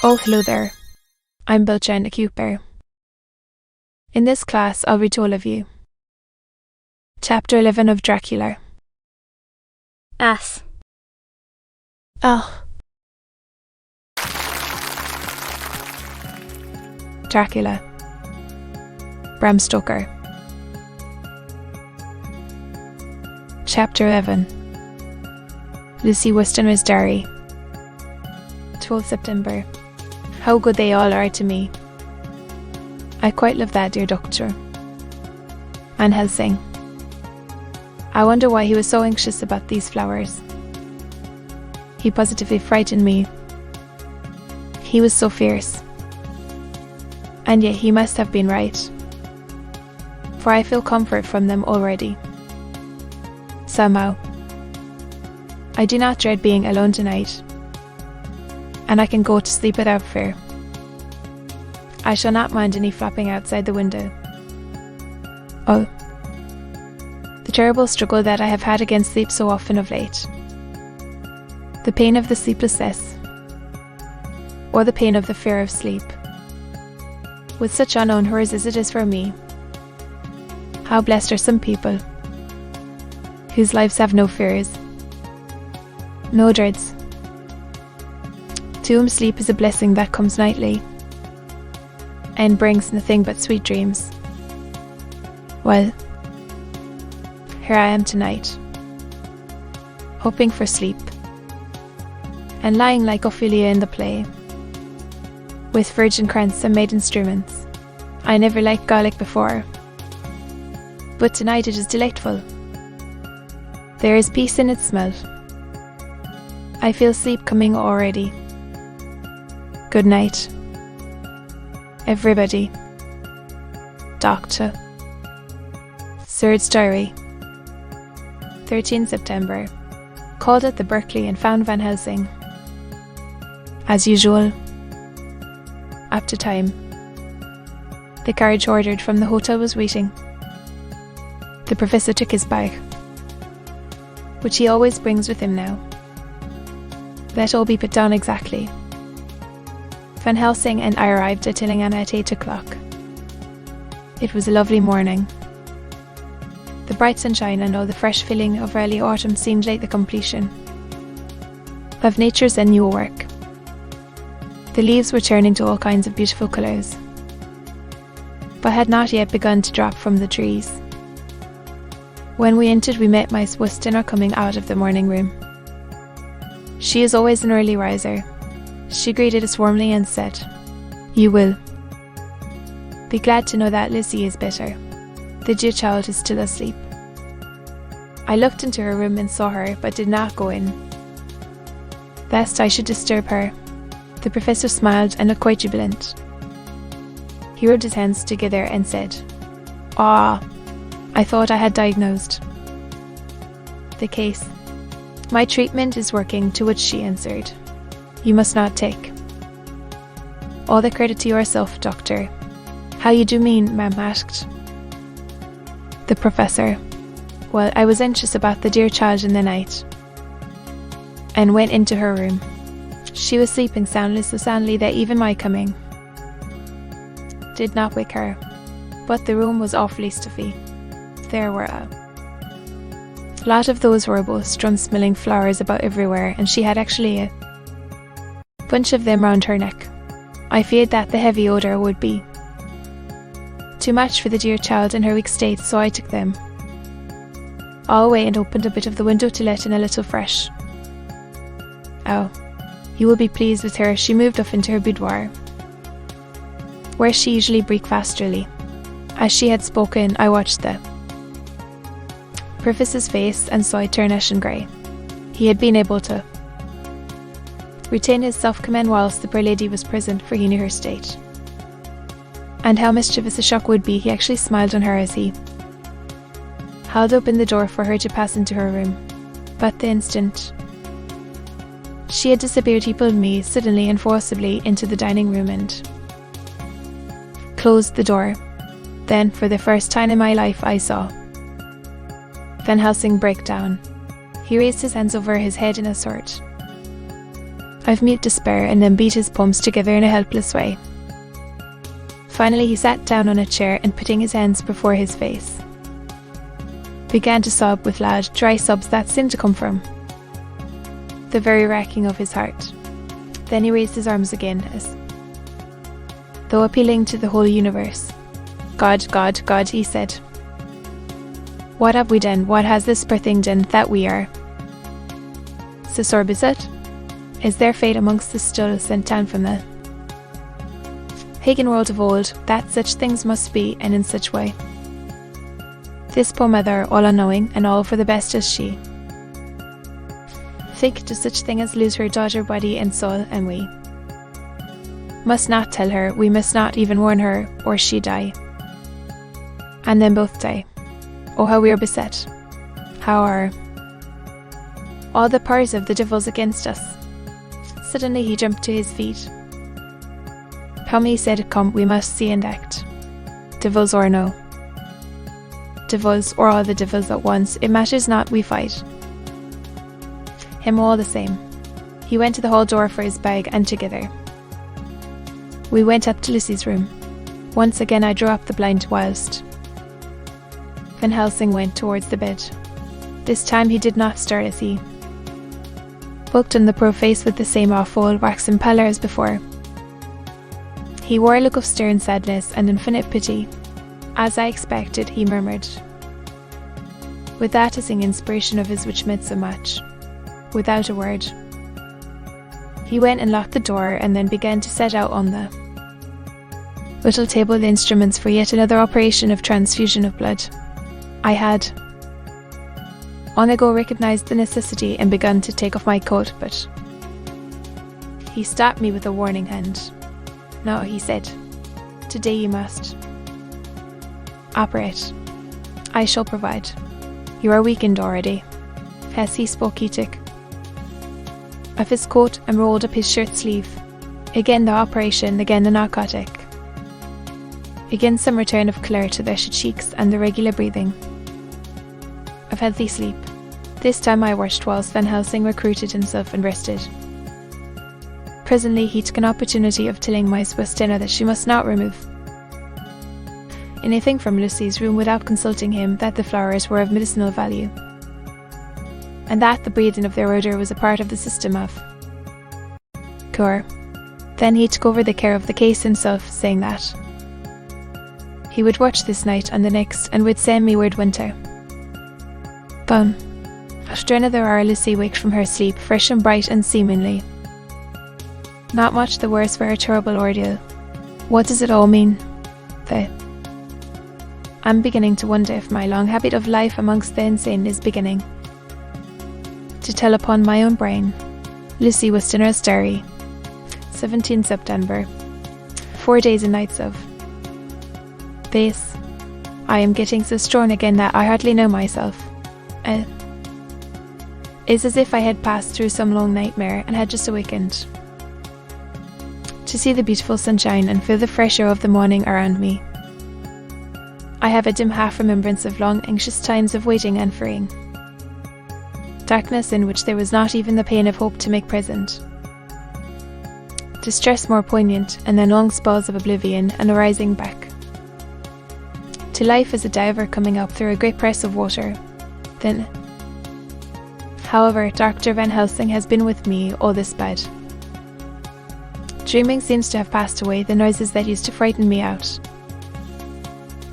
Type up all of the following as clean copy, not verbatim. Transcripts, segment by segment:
Oh, hello there. I'm Bilchen Cooper. In this class, I'll read all of you. Chapter 11 of Dracula. Ass. Oh. Dracula. Bram Stoker. Chapter 11. Lucy Westenra's Diary. 12th September. How good they all are to me. I quite love that, dear doctor. Van Helsing. I wonder why he was so anxious about these flowers. He positively frightened me. He was so fierce. And yet he must have been right. For I feel comfort from them already. Somehow. I do not dread being alone tonight. And I can go to sleep without fear. I shall not mind any flapping outside the window. Oh, the terrible struggle that I have had against sleep so often of late. The pain of the sleeplessness, or the pain of the fear of sleep. With such unknown horrors as it is for me, how blessed are some people, whose lives have no fears, no dreads, to whom sleep is a blessing that comes nightly, and brings nothing but sweet dreams. Well, here I am tonight, hoping for sleep, and lying like Ophelia in the play, with virgin crants and maid instruments. I never liked garlic before, but tonight it is delightful. There is peace in its smell. I feel sleep coming already. Good night, everybody. Doctor. Sir's Diary. 13 September. Called at the Berkeley and found Van Helsing. As usual. Up to time. The carriage ordered from the hotel was waiting. The professor took his bag, which he always brings with him now. Let all be put down exactly. Van Helsing and I arrived at Tillingham at 8 o'clock. It was a lovely morning. The bright sunshine and all the fresh feeling of early autumn seemed like the completion of nature's annual work. The leaves were turning to all kinds of beautiful colours, but had not yet begun to drop from the trees. When we entered, we met Miss Westenra coming out of the morning room. She is always an early riser. She greeted us warmly and said, "You will be glad to know that Lizzie is better. The dear child is still asleep." I looked into her room and saw her, but did not go in, lest I should disturb her. The professor smiled and looked quite jubilant. He rubbed his hands together and said, "Ah, I thought I had diagnosed the case. My treatment is working," to which she answered, "You must not take all the credit to yourself, doctor." "How you do mean?" ma'am asked the professor. Well, I was anxious about the dear child in the night, and went into her room. She was sleeping soundly, so soundly that even my coming did not wake her, but the room was awfully stuffy. There were a lot of those horrible strong-smelling flowers about everywhere, and she had actually a bunch of them round her neck. I feared that the heavy odour would be too much for the dear child in her weak state, so I took them all away and opened a bit of the window to let in a little fresh. Oh, you will be pleased with her. She moved off into her boudoir, where she usually breakfasted early. As she had spoken, I watched the professor's face and saw it turn ashen grey. He had been able to retain his self-command whilst the poor lady was present, for he knew her state, and how mischievous the shock would be. He actually smiled on her as he held open the door for her to pass into her room. But the instant she had disappeared, he pulled me suddenly and forcibly into the dining room and closed the door. Then, for the first time in my life, I saw Van Helsing break down. He raised his hands over his head in a sort of mute despair and then beat his palms together in a helpless way. Finally he sat down on a chair and, putting his hands before his face, began to sob with loud, dry sobs that seemed to come from the very racking of his heart. Then he raised his arms again, as though appealing to the whole universe. God, God, God, he said. What have we done? What has this poor thing done that we are so sore beset? Is there fate amongst the still sent down from the pagan world of old, that such things must be, and in such way? This poor mother, all unknowing, and all for the best as she, think to such thing as lose her daughter body and soul, and we must not tell her, we must not even warn her, or she die. And then both die. Oh, how we are beset. How are all the powers of the devils against us. Suddenly he jumped to his feet. Come, he said, come, we must see and act. Devils or no. Devils or all the devils at once, it matters not, we fight him all the same. He went to the hall door for his bag, and together we went up to Lucy's room. Once again I drew up the blind whilst Van Helsing went towards the bed. This time he did not stir as he looked on the poor face with the same awful, waxen pallor as before. He wore a look of stern sadness and infinite pity. As I expected, he murmured, with that hissing inspiration of his which meant so much. Without a word, he went and locked the door, and then began to set out on the little table the instruments for yet another operation of transfusion of blood. I had long ago recognized the necessity and begun to take off my coat, but he stopped me with a warning hand. No, he said, today you must operate. I shall provide. You are weakened already. As he spoke, he took off his coat and rolled up his shirt sleeve. Again the operation, again the narcotic. Again some return of colour to the cheeks and the regular breathing of healthy sleep. This time I watched whilst Van Helsing recruited himself and rested. Presently he took an opportunity of telling my Swiss dinner that she must not remove anything from Lucy's room without consulting him, that the flowers were of medicinal value, and that the breathing of their odour was a part of the system of cure. Then he took over the care of the case himself, saying that he would watch this night and the next, and would send me word winter. But after another hour Lucy waked from her sleep, fresh and bright and seemingly not much the worse for her terrible ordeal. What does it all mean? I'm beginning to wonder if my long habit of life amongst the insane is beginning to tell upon my own brain. Lucy Westenra's Diary, 17 September. 4 days and nights of this. I am getting so strong again that I hardly know myself. It's as if I had passed through some long nightmare and had just awakened to see the beautiful sunshine and feel the fresh air of the morning around me. I have a dim half-remembrance of long, anxious times of waiting and freeing. Darkness in which there was not even the pain of hope to make present. Distress more poignant, and then long spells of oblivion and a rising back to life as a diver coming up through a great press of water. Then, however, Dr. Van Helsing has been with me all this bed. Dreaming seems to have passed away, the noises that used to frighten me out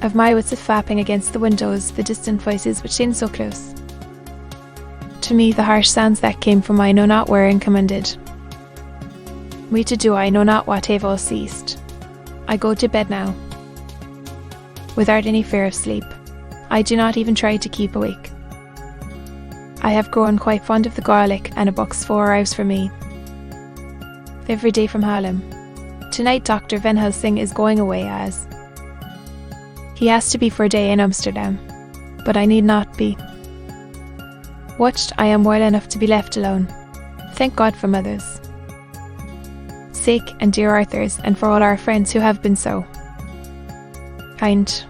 of my wits of flapping against the windows, the distant voices which seemed so close to me, the harsh sounds that came from I know not where and commanded me to do I know not what, have all ceased. I go to bed now without any fear of sleep. I do not even try to keep awake. I have grown quite fond of the garlic, and a box full arrives for me every day from Haarlem. Tonight Dr. Van Helsing is going away, as he has to be for a day in Amsterdam, but I need not be watched. I am well enough to be left alone. Thank God for mother's sake, and dear Arthur's, and for all our friends who have been so kind.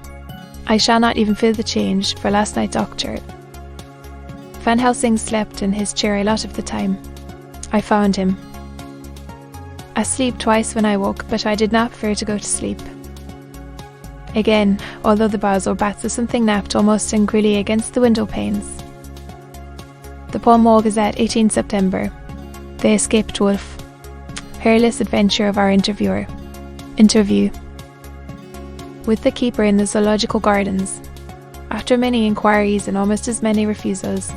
I shall not even feel the change, for last night Dr. Van Helsing slept in his chair a lot of the time. I found him Asleep twice when I woke, but I did not prefer to go to sleep. Again, although the boughs or bats of something napped almost angrily against the window panes. The Pall Mall Gazette, 18 September. The Escaped Wolf. Perilous adventure of our interview. With the keeper in the zoological gardens, after many inquiries and almost as many refusals,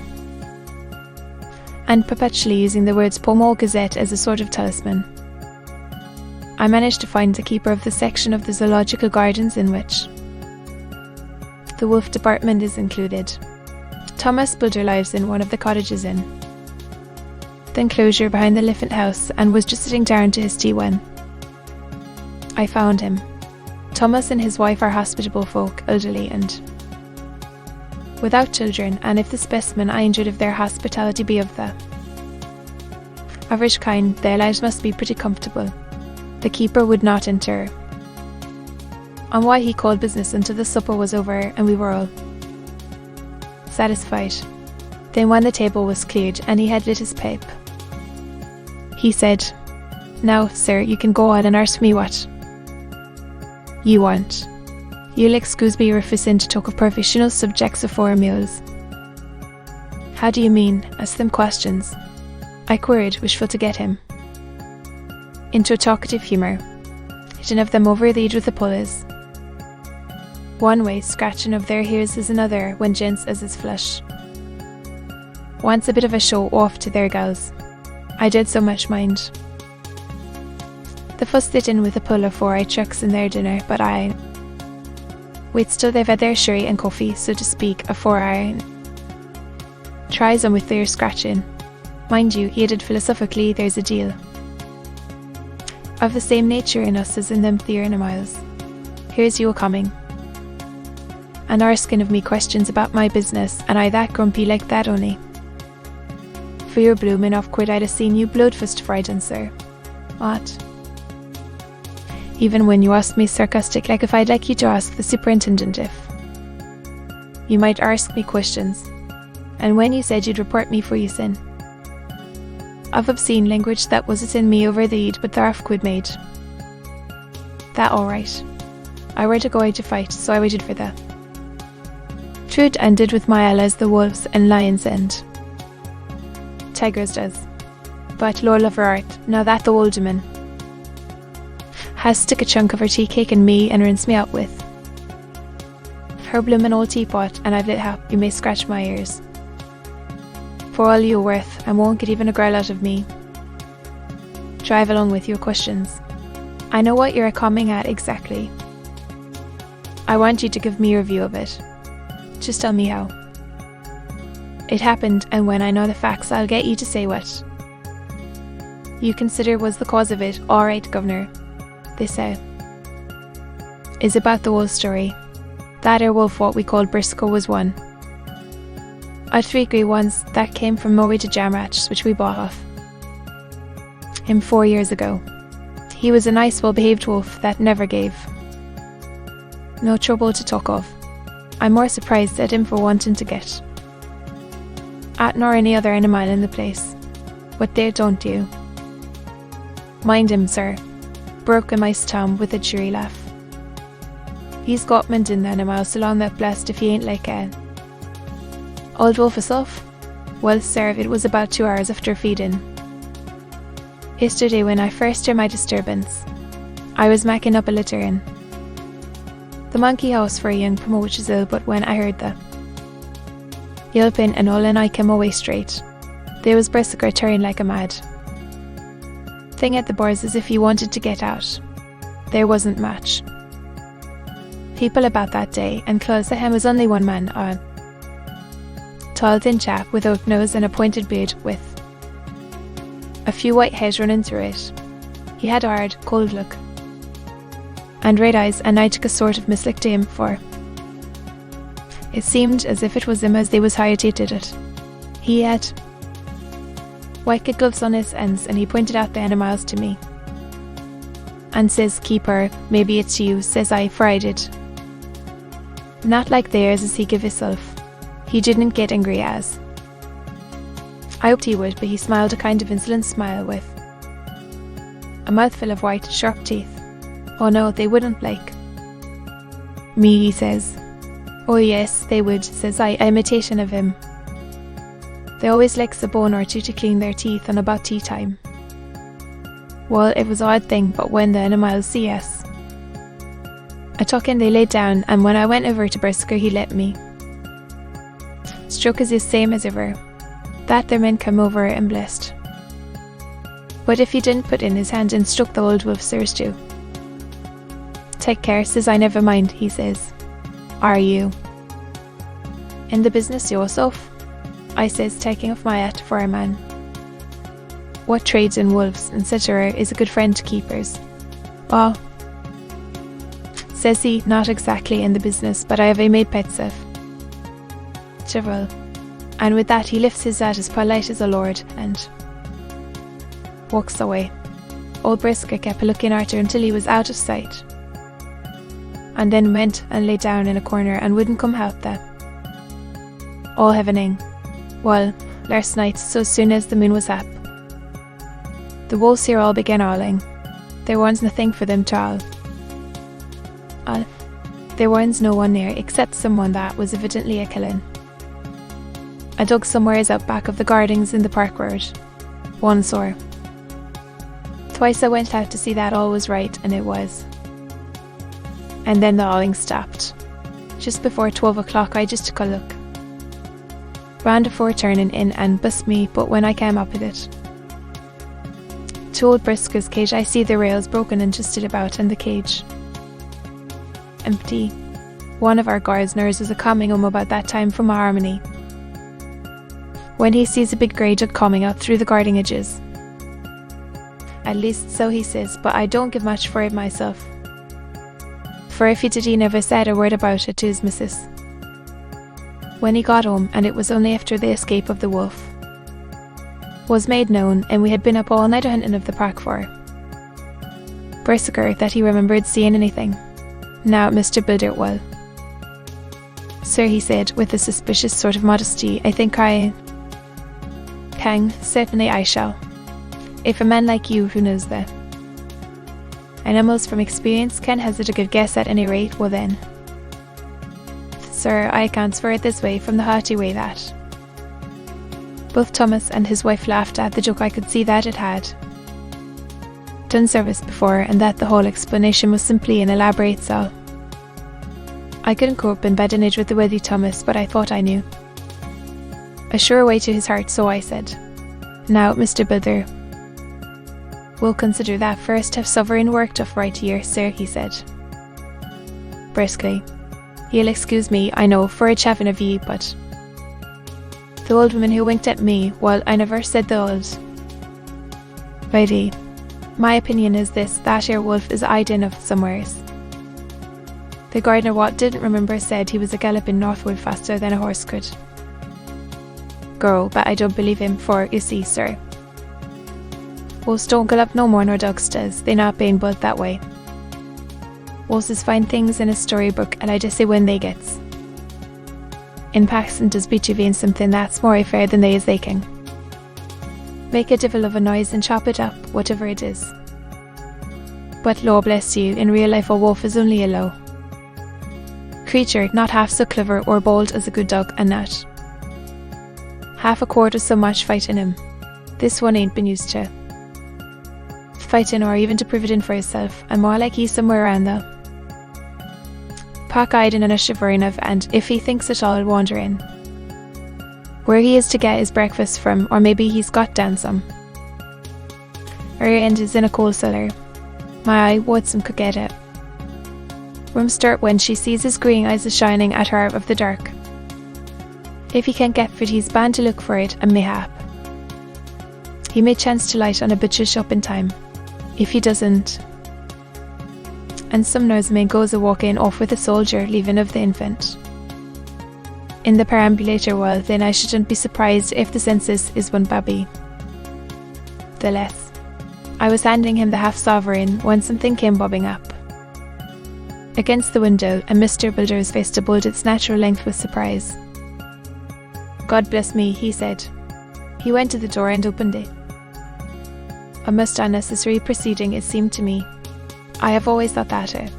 and perpetually using the words Pall Mall Gazette as a sort of talisman, I managed to find the keeper of the section of the zoological gardens in which the wolf department is included. Thomas Bulger lives in one of the cottages in the enclosure behind the elephant house and was just sitting down to his tea when I found him. Thomas and his wife are hospitable folk, elderly and without children, and if the specimen I injured of their hospitality be of the average kind, their lives must be pretty comfortable. The keeper would not enter on why he called business until the supper was over and we were all satisfied. Then when the table was cleared and he had lit his pipe, he said, "Now, sir, you can go on and ask me what you want. You'll excuse me refusing to talk of professional subjects afore meals." "How do you mean? Ask them questions," I queried, wishful to get him into a talkative humour, hitting of them over the edge with the pullers. One way, scratching of their ears is another, when gents as is flush wants a bit of a show off to their gals. I did so much mind the fuss lit in with a pull afore I chucks in their dinner, but I wait till they've had their sherry and coffee, so to speak, afore I tries on with their scratching. Mind you, he added philosophically, there's a deal of the same nature in us as in them the animals. Here's you a-coming and arsking of me questions about my business, and I that grumpy like that only for your bloomin' off quid I'd have seen you bloodfist frightened, sir. What? Even when you asked me sarcastic like if I'd like you to ask the superintendent if you might ask me questions, and when you said you'd report me for you sin of obscene language that was it in me over the eed, but the half quid made that all right. I were to go out to fight, so I waited for that. True, it ended with my allies the wolves and lions and tigers does, but Lord love her art, now that the old woman has stick a chunk of her tea cake in me and rinse me out with her bloomin' old teapot, and I've lit hap, you may scratch my ears for all you're worth, and won't get even a growl out of me. Drive along with your questions. I know what you're coming at exactly. I want you to give me your view of it. Just tell me how it happened, and when I know the facts I'll get you to say what you consider was the cause of it. Alright, Governor. This is about the wolf story. That ere wolf what we called Briscoe was one. I'd 3 grey ones that came from Moe to Jamrach, which we bought off him 4 years ago. He was a nice well-behaved wolf that never gave no trouble to talk of. I'm more surprised at him for wanting to get at nor any other animal in the place. What there don't you mind him, sir, broke a mice Tom with a cheery laugh. He's got mint in the animal so long that blessed if he ain't like a old wolf herself. Well, sir, it was about 2 hours after feeding yesterday when I first heard my disturbance. I was macking up a litter in the monkey house for a young promote which is ill, but when I heard the yelping and all, and I came away straight. There was Briscoe tearing like a mad thing at the bars as if he wanted to get out. There wasn't much people about that day, and close to him was only one man, a tall thin chap with oak nose and a pointed beard with a few white hairs running through it. He had a hard, cold look and red eyes, and I took a sort of mislick to him, for it seemed as if it was him as they was hired to did it. He had white kid gloves on his ends, and he pointed out the animals to me and says, "Keeper, maybe it's you," says I, for I did not like theirs as he give himself. He didn't get angry as I hoped he would, but he smiled a kind of insolent smile with a mouthful of white, sharp teeth. Oh no, they wouldn't like me, he says. Oh yes, they would, says I, imitation of him. They always licks a bone or two to clean their teeth on about tea time. Well, it was an odd thing, but when the animals see us. I took in, they laid down, and when I went over to Brisker, he let me. Stroke is the same as ever. That their men come over and blessed. But if he didn't put in his hand and struck the old wolf, sirs too. Take care, says I, never mind, he says. Are you in the business yourself? I says, taking off my hat for a man. What trades in wolves, etc. is a good friend to keepers. Oh, says he, not exactly in the business, but I have a made pets of. Several. And with that he lifts his hat as polite as a lord, and walks away. Old Brisker kept looking after until he was out of sight, and then went and lay down in a corner and wouldn't come out there. All heavening. Well, last night, so soon as the moon was up, the wolves here all began howling. There was nothing for them to howl. There was no one near except someone that was evidently a killing. I dug somewheres out back of the gardens in the park road. One sore. Twice I went out to see that all was right, and it was. And then the howling stopped. Just before 12 o'clock I just took a look. Round afore turning in and bust me, but when I came up with it, to old Brisker's cage, I see the rails broken and twisted about, and the cage empty. One of our gardeners is a coming home about that time from Harmony, when he sees a big grey jug coming out through the garden edges. At least so he says, but I don't give much for it myself. For if he did, he never said a word about it to his missus. When he got home, and it was only after the escape of the wolf was made known, and we had been up all night hunting of the park for Brisker, that he remembered seeing anything. Now, Mr. Builder, well, sir, he said, with a suspicious sort of modesty, I think I can, certainly I shall. If a man like you, who knows that animals from experience can hazard a good guess at any rate, well then, sir, I account for it this way, from the hearty way that both Thomas and his wife laughed at the joke. I could see that it had done service before, and that the whole explanation was simply an elaborate sell. I couldn't cope in badinage with the worthy Thomas, but I thought I knew a sure way to his heart, so I said, now, Mr. Builder, we'll consider that first. Have sovereign worked off right here, sir, he said briskly. You'll excuse me, I know, for a chavin of ye, but the old woman who winked at me, well, I never said the old lady. My opinion is this, that here wolf is hiding of somewheres. The gardener what didn't remember said he was a galloping northward faster than a horse could. Girl, but I don't believe him, for, you see, sir, wolves don't gallop no more nor dogs does, they not being built that way. Wolves is find things in a storybook, and I just say when they gets in packs and does beat you in something that's more fair than they is they can make a devil of a noise and chop it up, whatever it is. But Lord bless you, in real life a wolf is only a low creature, not half so clever or bold as a good dog, and not half a quarter so much fight in him. This one ain't been used to fighting or even to prove it in for himself, and more like he's somewhere around though, cock-eyed and a shivering of, and if he thinks at all, wandering where he is to get his breakfast from, or maybe he's got down some and is in a coal cellar. My eye, Watson could get it. Room start when she sees his green eyes shining at her out of the dark. If he can't get for it, he's bound to look for it, and mayhap he may chance to light on a butcher's shop in time. If he doesn't, and some nursemaid goes a-walking off with a soldier, leaving of the infant in the perambulator, well, then I shouldn't be surprised if the census is one babby the less. I was handing him the half-sovereign when something came bobbing up against the window, and Mr. Builder's face doubled its natural length with surprise. God bless me, he said. He went to the door and opened it. A most unnecessary proceeding, it seemed to me. I have always thought that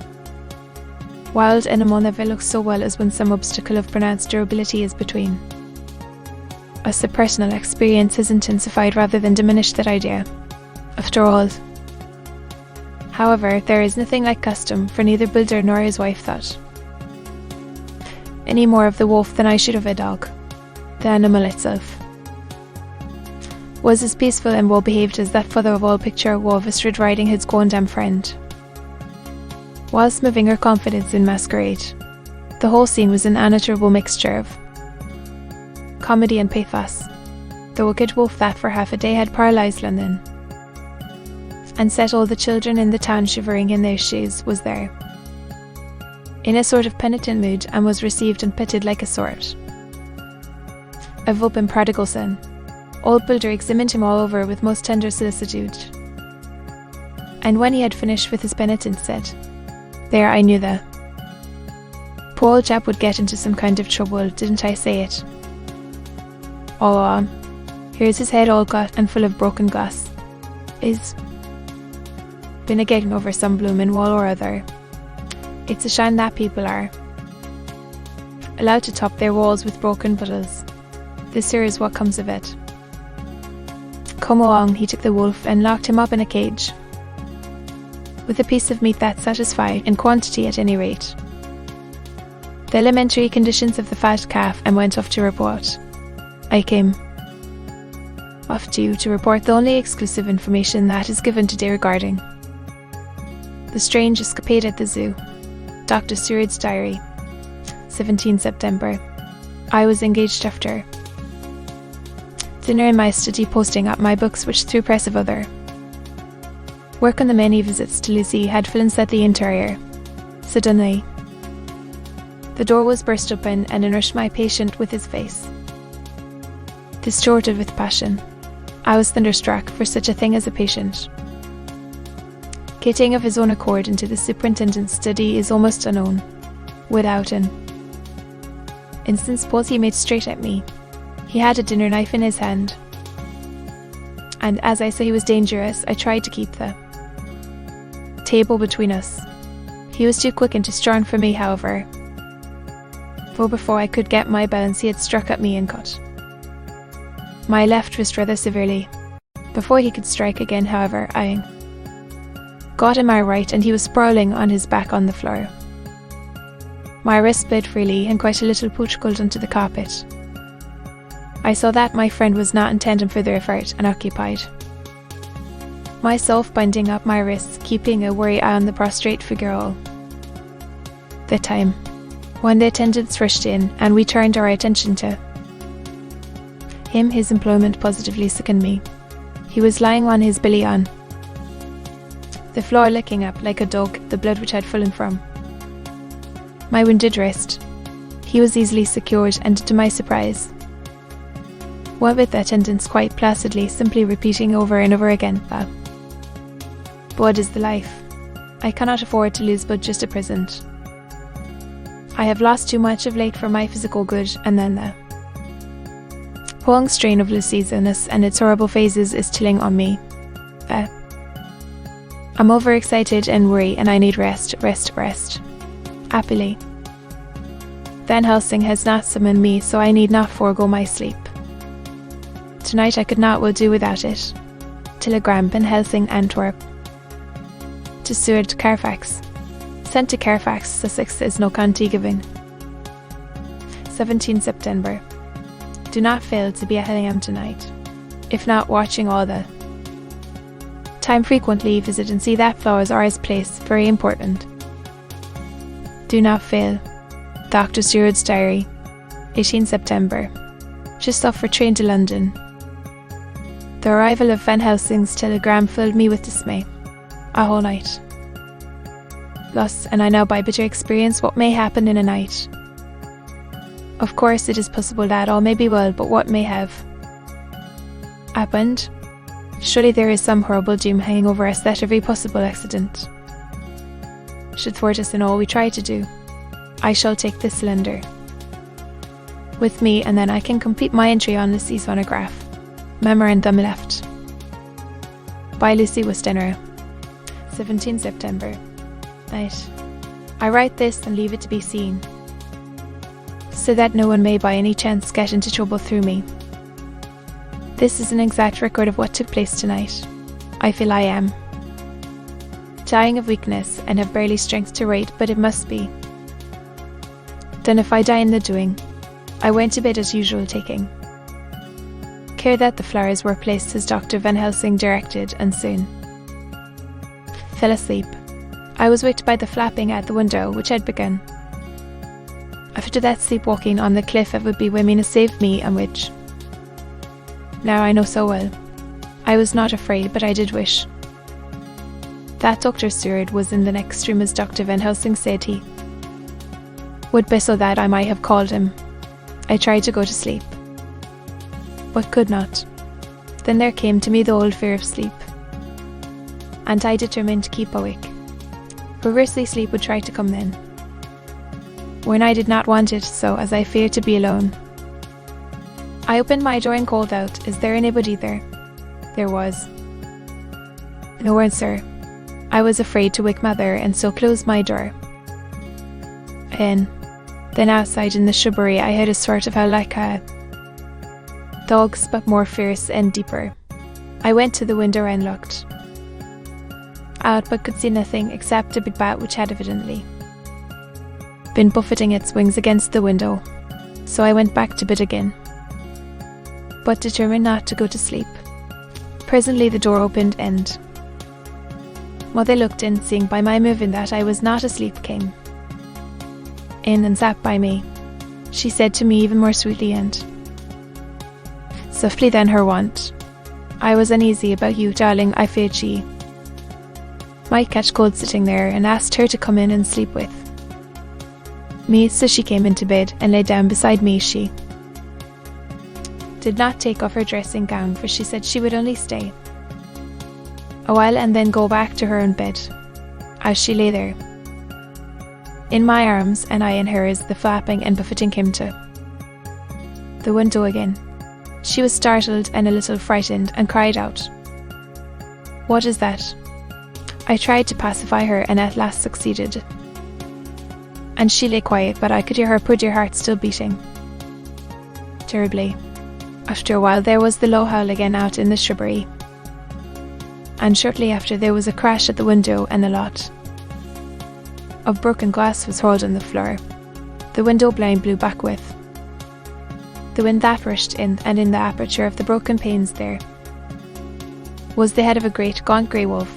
Wild animal never looks so well as when some obstacle of pronounced durability is between. As the personal experience has intensified rather than diminished that idea. After all. However, there is nothing like custom, for neither builder nor his wife thought any more of the wolf than I should of a dog. The animal itself was as peaceful and well behaved as that father of all picture wolf stood riding his quondam friend, whilst moving her confidence in masquerade. The whole scene was an unutterable mixture of comedy and pathos. The wicked wolf that for half a day had paralysed London and set all the children in the town shivering in their shoes was there, in a sort of penitent mood, and was received and petted like a sort of open prodigal son. Old Builder examined him all over with most tender solicitude, and when he had finished with his penitence said, "There, I knew that poor old chap would get into some kind of trouble, didn't I say it? Oh, here's his head all cut and full of broken glass. Is been a getting over some bloomin' wall or other. It's a shame that people are allowed to top their walls with broken bottles. This here is what comes of it. Come along," he took the wolf and locked him up in a cage, with a piece of meat that satisfied, in quantity at any rate, the elementary conditions of the fat calf, and went off to report. I came off to you to report the only exclusive information that is given today regarding the strange escapade at the zoo. Dr. Seward's diary, 17 September. I was engaged after dinner in my study posting up my books, which through press of other work on the many visits to Lucy had filled at the interior. Suddenly, the door was burst open and in rushed my patient with his face distorted with passion. I was thunderstruck, for such a thing as a patient getting of his own accord into the superintendent's study is almost unknown. Without an instant's pause he made straight at me. He had a dinner knife in his hand, and as I saw he was dangerous, I tried to keep the table between us. He was too quick and too strong for me, however, for before I could get my balance he had struck at me and cut my left wrist rather severely. Before he could strike again, however, I got him my right, and he was sprawling on his back on the floor. My wrist bled freely, and quite a little pooch rolled onto the carpet. I saw that my friend was not intending further effort, and occupied myself binding up my wrists, keeping a wary eye on the prostrate figure all the time. When the attendants rushed in, and we turned our attention to him, his employment positively sickened me. He was lying on his belly on the floor, licking up, like a dog, the blood which had fallen from my wounded wrist. He was easily secured, and to my surprise, went with the attendants quite placidly, simply repeating over and over again that blood is the life. I cannot afford to lose blood just at present. I have lost too much of late for my physical good, and then the prolonged strain of Lucy's illness and its horrible phases is telling on me. I'm overexcited and worried, and I need rest. Happily, Van Helsing has not summoned me, so I need not forego my sleep. Tonight I could not well do without it. Telegram, Van Helsing, Antwerp. To Seward, Carfax. Sent to Carfax, Sussex, is no county giving. 17 September. Do not fail to be at Hillingham tonight. If not, watching all the time, frequently visit and see that flowers are his place, very important. Do not fail. Dr. Seward's diary, 18 September. Just off for train to London. The arrival of Van Helsing's telegram filled me with dismay. A whole night lost, and I now by bitter experience what may happen in a night. Of course it is possible that all may be well, but what may have happened? Surely there is some horrible doom hanging over us that every possible accident should thwart us in all we try to do. I shall take this cylinder with me, and then I can complete my entry on Lucy's phonograph. Memorandum left by Lucy Westenra. 17 September. Night. I write this and leave it to be seen, so that no one may by any chance get into trouble through me. This is an exact record of what took place tonight. I feel I am dying of weakness and have barely strength to write, but it must be. Then if I die in the doing, I went to bed as usual, taking care that the flowers were placed as Dr. Van Helsing directed, and soon fell asleep. I was waked by the flapping at the window, which had begun. After that sleepwalking on the cliff, it would be women who saved me, and which now I know so well. I was not afraid, but I did wish that Dr. Seward was in the next room, as Dr. Van Helsing said he would be, so that I might have called him. I tried to go to sleep, but could not. Then there came to me the old fear of sleep, and I determined to keep awake. Perversely sleep would try to come then, when I did not want it so, as I feared to be alone. I opened my door and called out, "Is there anybody there?" There was no answer. I was afraid to wake Mother, and so closed my door. And then outside in the shrubbery I heard a sort of howl like a dog's, but more fierce and deeper. I went to the window and looked out, but could see nothing except a big bat which had evidently been buffeting its wings against the window. So I went back to bed again, but determined not to go to sleep. Presently the door opened, and Mother looked in, seeing by my moving that I was not asleep, came in and sat by me. She said to me even more sweetly and softly than her wont, "I was uneasy about you, darling. I feared she might catch cold sitting there, and asked her to come in and sleep with me." So she came into bed and lay down beside me. She did not take off her dressing gown, for she said she would only stay a while and then go back to her own bed. As she lay there in my arms and I in hers, the flapping and buffeting came to the window again. She was startled and a little frightened, and cried out, "What is that?" I tried to pacify her, and at last succeeded, and she lay quiet, but I could hear her poor dear heart still beating terribly. After a while there was the low howl again out in the shrubbery, and shortly after there was a crash at the window, and a lot of broken glass was hurled on the floor. The window blind blew back with the wind that rushed in, and in the aperture of the broken panes there was the head of a great gaunt grey wolf.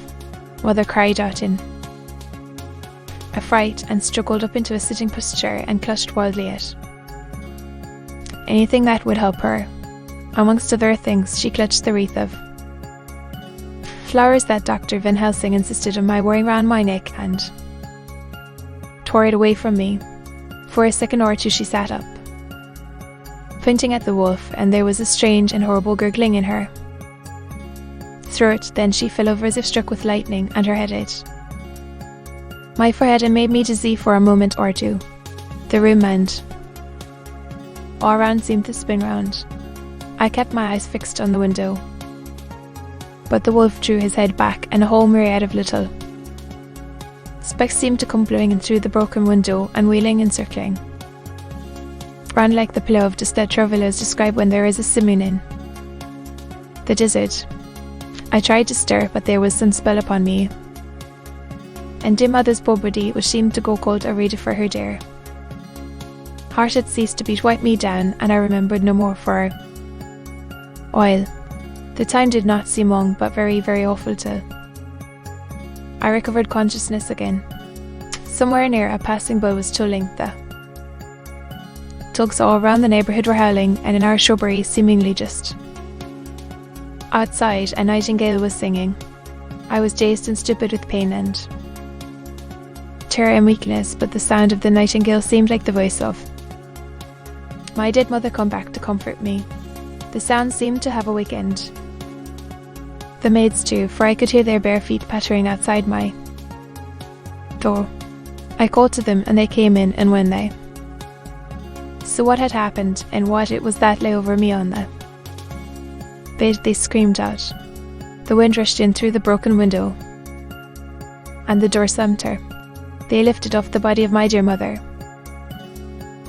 Mother cried out in affright, and struggled up into a sitting posture, and clutched wildly at anything that would help her. Amongst other things, she clutched the wreath of flowers that Dr. Van Helsing insisted on my wearing round my neck, and tore it away from me. For a second or two she sat up, pointing at the wolf, and there was a strange and horrible gurgling in her throat. Then she fell over as if struck with lightning, and her head hit my forehead and made me dizzy for a moment or two. The room and all round seemed to spin round. I kept my eyes fixed on the window, but the wolf drew his head back, and a whole myriad of little specks seemed to come blowing in through the broken window, and wheeling and circling round like the pillow of dust that travellers describe when there is a simoon in the desert. I tried to stir, but there was some spell upon me, and dim Mother's poor body, which seemed to go cold already, for her dear heart had ceased to beat, wiped me down, and I remembered no more for a while. The time did not seem long, but very, very awful till I recovered consciousness again. Somewhere near, a passing bull was tolling. The dogs all around the neighbourhood were howling, and in our shrubbery, seemingly just outside, a nightingale was singing. I was dazed and stupid with pain and terror and weakness, but the sound of the nightingale seemed like the voice of my dead mother come back to comfort me. The sound seemed to have awakened the maids too, for I could hear their bare feet pattering outside my door. I called to them, and they came in, and when they saw what had happened, and what it was that lay over me on the bed, they screamed out. The wind rushed in through the broken window, and the door slammed her. They lifted off the body of my dear mother,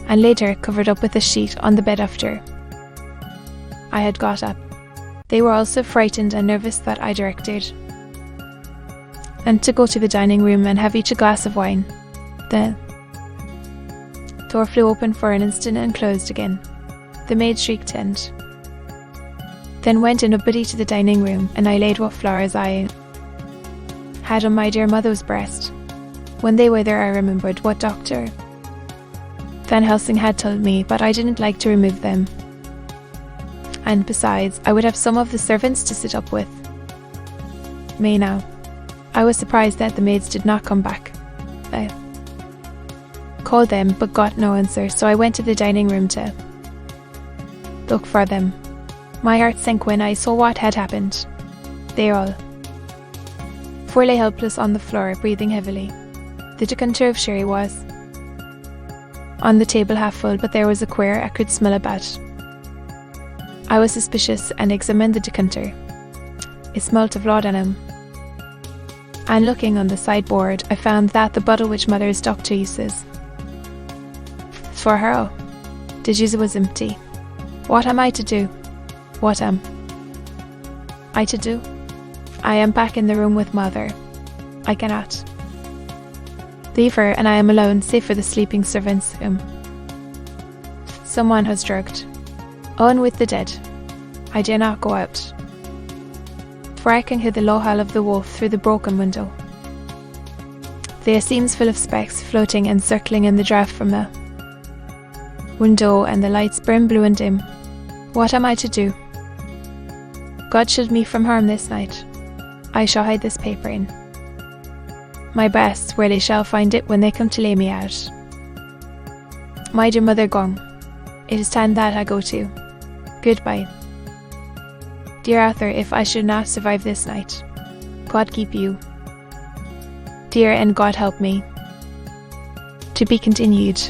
and laid her covered up with a sheet on the bed after I had got up. They were all so frightened and nervous that I directed them to go to the dining room and have each a glass of wine. The door flew open for an instant and closed again. The maid shrieked and then went in a body to the dining room, and I laid what flowers I had on my dear mother's breast. When they were there, I remembered what Dr. Van Helsing had told me, but I didn't like to remove them. And besides, I would have some of the servants to sit up with me now. I was surprised that the maids did not come back. I called them, but got no answer, so I went to the dining room to look for them. My heart sank when I saw what had happened. They all four lay helpless on the floor, breathing heavily. The decanter of sherry was on the table half full, but there was a queer, acrid smell about. I was suspicious and examined the decanter. It smelt of laudanum. And looking on the sideboard, I found that the bottle which mother's doctor uses for her disease was empty. What am I to do? What am I to do? I am back in the room with mother. I cannot leave her, and I am alone, save for the sleeping servants whom someone has drugged. On with the dead. I dare not go out, for I can hear the low howl of the wolf through the broken window. There seems full of specks floating and circling in the draught from a window, and the lights burn blue and dim. What am I to do? God shield me from harm this night. I shall hide this paper in my breast, where they shall find it when they come to lay me out. My dear mother gone. It is time that I go to. Goodbye. Dear Arthur, if I should not survive this night, God keep you, dear, and God help me. To be continued.